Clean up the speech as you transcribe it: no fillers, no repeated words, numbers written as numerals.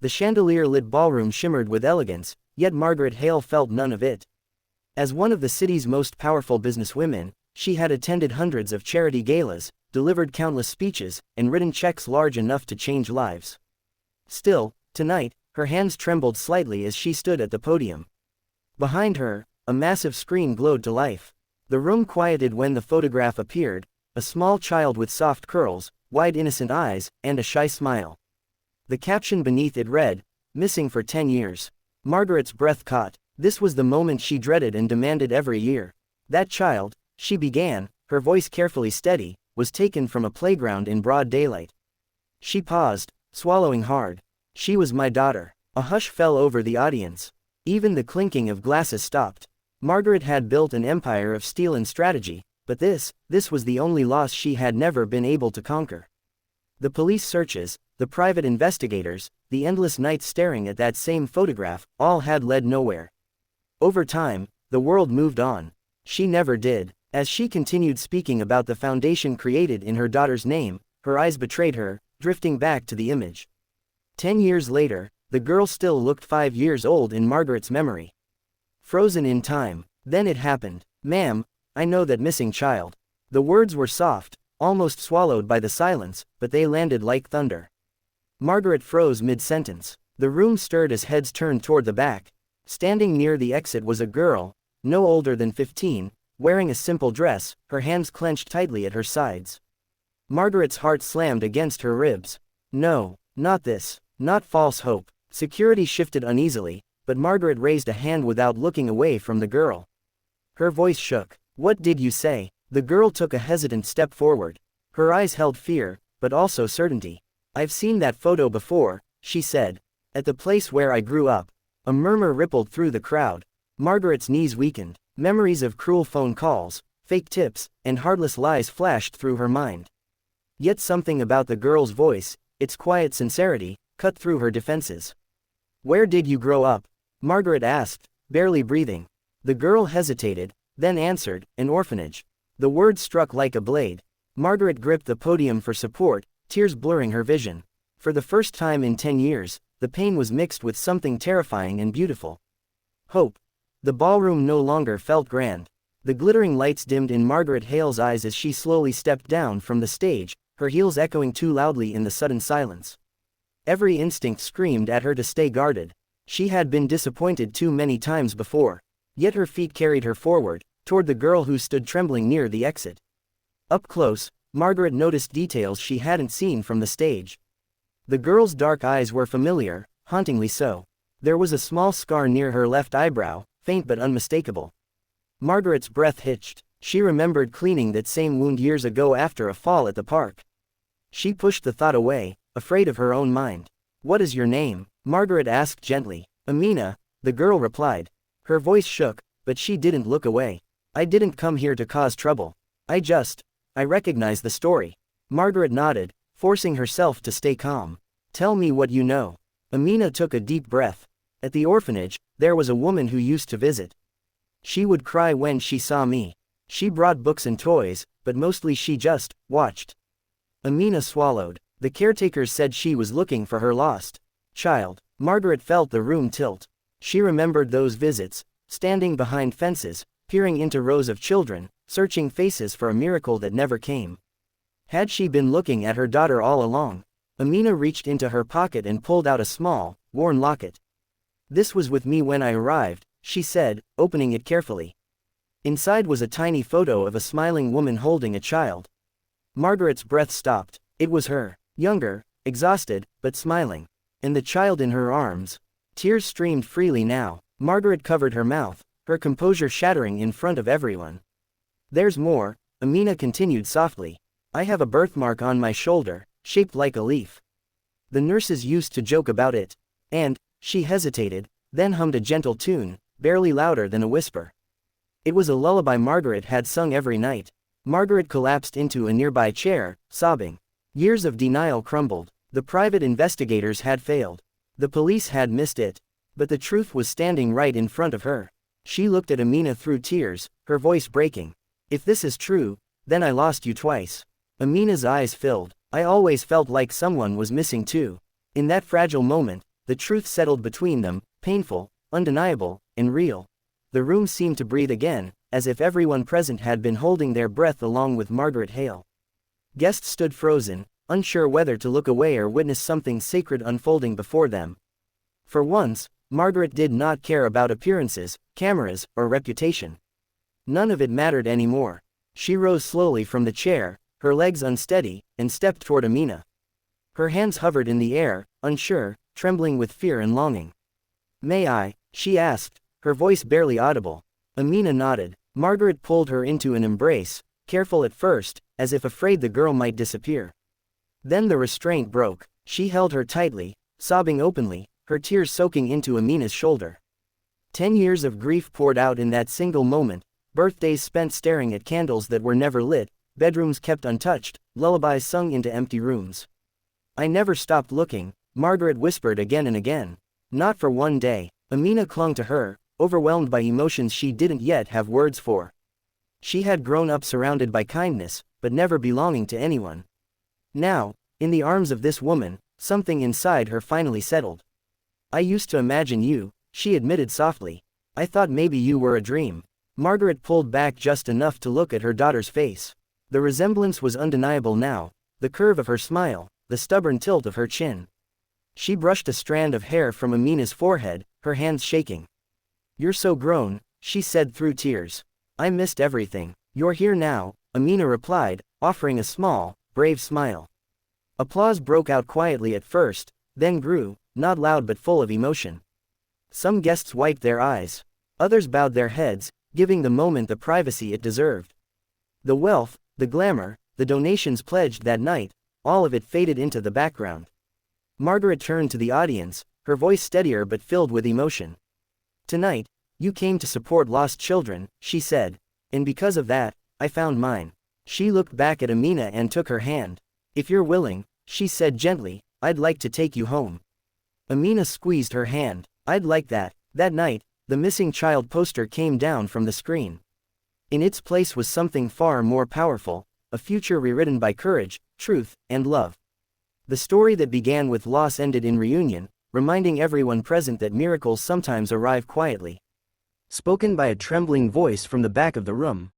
The chandelier-lit ballroom shimmered with elegance, yet Margaret Hale felt none of it. As one of the city's most powerful businesswomen, she had attended hundreds of charity galas, delivered countless speeches, and written checks large enough to change lives. Still, tonight, her hands trembled slightly as she stood at the podium. Behind her, a massive screen glowed to life. The room quieted when the photograph appeared, a small child with soft curls, wide innocent eyes, and a shy smile. The caption beneath it read, "Missing for 10 years." Margaret's breath caught. This was the moment she dreaded and demanded every year. That child, she began, her voice carefully steady, was taken from a playground in broad daylight. She paused, swallowing hard. She was my daughter. A hush fell over the audience. Even the clinking of glasses stopped. Margaret had built an empire of steel and strategy, but this was the only loss she had never been able to conquer. The police searches, the private investigators, the endless nights staring at that same photograph, all had led nowhere. Over time, the world moved on. She never did. As she continued speaking about the foundation created in her daughter's name, her eyes betrayed her, drifting back to the image. 10 years later, the girl still looked 5 years old in Margaret's memory. Frozen in time. Then it happened. "Ma'am, I know that missing child." The words were soft, almost swallowed by the silence, but they landed like thunder. Margaret froze mid-sentence. The room stirred as heads turned toward the back. Standing near the exit was a girl, no older than 15, wearing a simple dress, her hands clenched tightly at her sides. Margaret's heart slammed against her ribs. No, not this, not false hope. Security shifted uneasily, but Margaret raised a hand without looking away from the girl. Her voice shook. "What did you say?" The girl took a hesitant step forward. Her eyes held fear, but also certainty. "I've seen that photo before," she said. "At the place where I grew up." A murmur rippled through the crowd. Margaret's knees weakened. Memories of cruel phone calls, fake tips, and heartless lies flashed through her mind. Yet something about the girl's voice, its quiet sincerity, cut through her defenses. "Where did you grow up?" Margaret asked, barely breathing. The girl hesitated, then answered, "An orphanage." The word struck like a blade. Margaret gripped the podium for support, tears blurring her vision. For the first time in 10 years, the pain was mixed with something terrifying and beautiful. Hope. The ballroom no longer felt grand. The glittering lights dimmed in Margaret Hale's eyes as she slowly stepped down from the stage, her heels echoing too loudly in the sudden silence. Every instinct screamed at her to stay guarded. She had been disappointed too many times before. Yet her feet carried her forward, toward the girl who stood trembling near the exit. Up close, Margaret noticed details she hadn't seen from the stage. The girl's dark eyes were familiar, hauntingly so. There was a small scar near her left eyebrow, faint but unmistakable. Margaret's breath hitched. She remembered cleaning that same wound years ago after a fall at the park. She pushed the thought away, afraid of her own mind. "What is your name?" Margaret asked gently. "Amina," the girl replied. Her voice shook, but she didn't look away. "I didn't come here to cause trouble. I recognize the story." Margaret nodded, forcing herself to stay calm. "Tell me what you know." Amina took a deep breath. "At the orphanage, there was a woman who used to visit. She would cry when she saw me. She brought books and toys, but mostly she just watched." Amina swallowed. "The caretakers said she was looking for her lost child." Margaret felt the room tilt. She remembered those visits, standing behind fences, peering into rows of children, searching faces for a miracle that never came. Had she been looking at her daughter all along? Amina reached into her pocket and pulled out a small, worn locket. "This was with me when I arrived," she said, opening it carefully. Inside was a tiny photo of a smiling woman holding a child. Margaret's breath stopped. It was her, younger, exhausted, but smiling. And the child in her arms. Tears streamed freely now. Margaret covered her mouth, her composure shattering in front of everyone. "There's more," Amina continued softly. "I have a birthmark on my shoulder, shaped like a leaf. The nurses used to joke about it. And," she hesitated, then hummed a gentle tune, barely louder than a whisper. It was a lullaby Margaret had sung every night. Margaret collapsed into a nearby chair, sobbing. Years of denial crumbled. The private investigators had failed. The police had missed it. But the truth was standing right in front of her. She looked at Amina through tears, her voice breaking. "If this is true, then I lost you twice." Amina's eyes filled. "I always felt like someone was missing too." In that fragile moment, the truth settled between them, painful, undeniable, and real. The room seemed to breathe again, as if everyone present had been holding their breath along with Margaret Hale. Guests stood frozen, unsure whether to look away or witness something sacred unfolding before them. For once, Margaret did not care about appearances, cameras, or reputation. None of it mattered anymore. She rose slowly from the chair, her legs unsteady, and stepped toward Amina. Her hands hovered in the air, unsure, trembling with fear and longing. "May I?" she asked, her voice barely audible. Amina nodded. Margaret pulled her into an embrace, careful at first, as if afraid the girl might disappear. Then the restraint broke. She held her tightly, sobbing openly, her tears soaking into Amina's shoulder. 10 years of grief poured out in that single moment, birthdays spent staring at candles that were never lit, bedrooms kept untouched, lullabies sung into empty rooms. "I never stopped looking," Margaret whispered again and again. "Not for one day." Amina clung to her, overwhelmed by emotions she didn't yet have words for. She had grown up surrounded by kindness, but never belonging to anyone. Now, in the arms of this woman, something inside her finally settled. "I used to imagine you," she admitted softly. "I thought maybe you were a dream." Margaret pulled back just enough to look at her daughter's face. The resemblance was undeniable now, the curve of her smile, the stubborn tilt of her chin. She brushed a strand of hair from Amina's forehead, her hands shaking. "You're so grown," she said through tears. "I missed everything." "You're here now," Amina replied, offering a small, brave smile. Applause broke out quietly at first, then grew, not loud but full of emotion. Some guests wiped their eyes. Others bowed their heads, giving the moment the privacy it deserved. The wealth, the glamour, the donations pledged that night, all of it faded into the background. Margaret turned to the audience, her voice steadier but filled with emotion. "Tonight, you came to support lost children," she said. "And because of that, I found mine." She looked back at Amina and took her hand. "If you're willing," she said gently, "I'd like to take you home." Amina squeezed her hand. "I'd like that." That night, the missing child poster came down from the screen. In its place was something far more powerful, a future rewritten by courage, truth, and love. The story that began with loss ended in reunion, reminding everyone present that miracles sometimes arrive quietly. Spoken by a trembling voice from the back of the room.